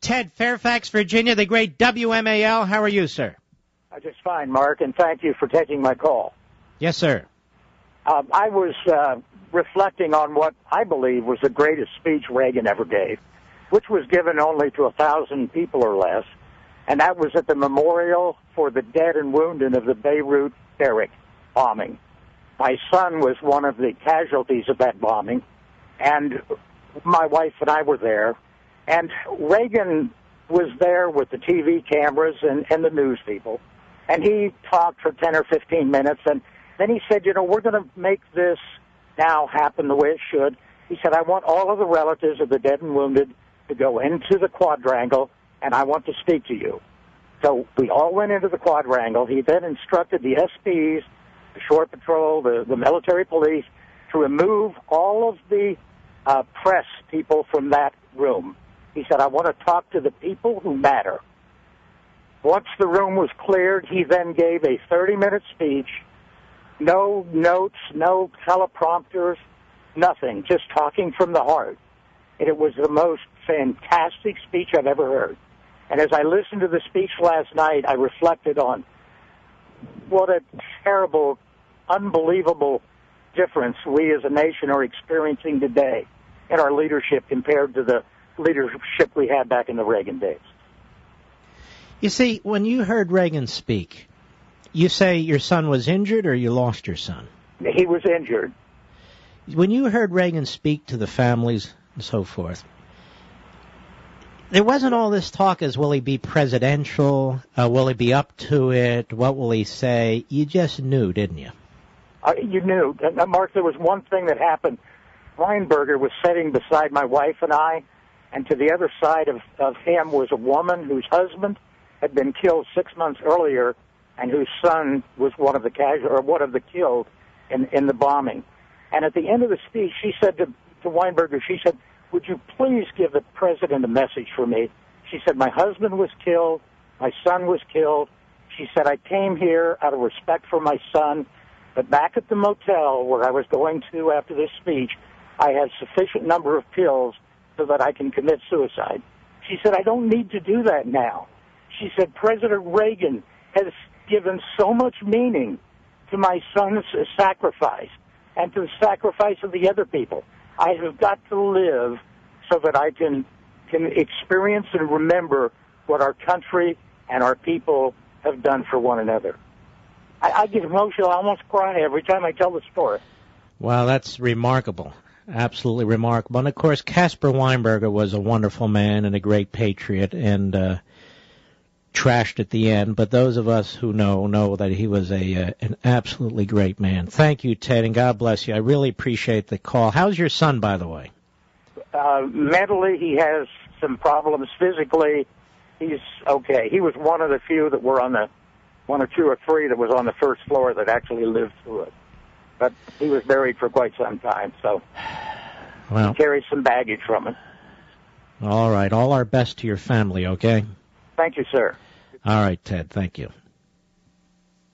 Ted, Fairfax, Virginia, the great WMAL. How are you, sir? Just fine, Mark, and thank you for taking my call. Yes, sir. I was reflecting on what I believe was the greatest speech Reagan ever gave, which was given only to 1,000 people or less, and that was at the memorial for the dead and wounded of the Beirut barrack bombing. My son was one of the casualties of that bombing, and my wife and I were there, and Reagan was there with the TV cameras and the news people, and he talked for 10 or 15 minutes, and then he said, we're going to make this now happen the way it should. He said, I want all of the relatives of the dead and wounded to go into the quadrangle, and I want to speak to you. So we all went into the quadrangle. He then instructed the SPs, the Shore Patrol, the military police, to remove all of the press people from that room. He said, I want to talk to the people who matter. Once the room was cleared, he then gave a 30-minute speech. No notes, no teleprompters, nothing, just talking from the heart. And it was the most fantastic speech I've ever heard. And as I listened to the speech last night, I reflected on what a terrible, unbelievable difference we as a nation are experiencing today in our leadership compared to the leadership we had back in the Reagan days. You see, when you heard Reagan speak, you say your son was injured or you lost your son? He was injured. When you heard Reagan speak to the families and so forth, there wasn't all this talk as, will he be presidential? Will he be up to it? What will he say? You just knew, didn't you? You knew. Mark, there was one thing that happened. Weinberger was sitting beside my wife and I, and to the other side of him was a woman whose husband had been killed 6 months earlier and whose son was one of the killed in the bombing. And at the end of the speech, she said to Weinberger, she said, would you please give the president a message for me? She said, my husband was killed, my son was killed. She said, I came here out of respect for my son, but back at the motel where I was going to after this speech, I had sufficient number of pills so that I can commit suicide. She said, I don't need to do that now. She said, President Reagan has given so much meaning to my son's sacrifice and to the sacrifice of the other people. I have got to live so that I can experience and remember what our country and our people have done for one another. I get emotional. I almost cry every time I tell the story. Wow, that's remarkable. Absolutely remarkable. And, of course, Caspar Weinberger was a wonderful man and a great patriot and trashed at the end. But those of us who know that he was an absolutely great man. Thank you, Ted, and God bless you. I really appreciate the call. How's your son, by the way? Mentally, he has some problems. Physically, he's okay. He was one of the few that were one or two or three that was on the first floor that actually lived through it. But he was buried for quite some time, so he carries some baggage from it. All right. All our best to your family, okay? Thank you, sir. All right, Ted. Thank you.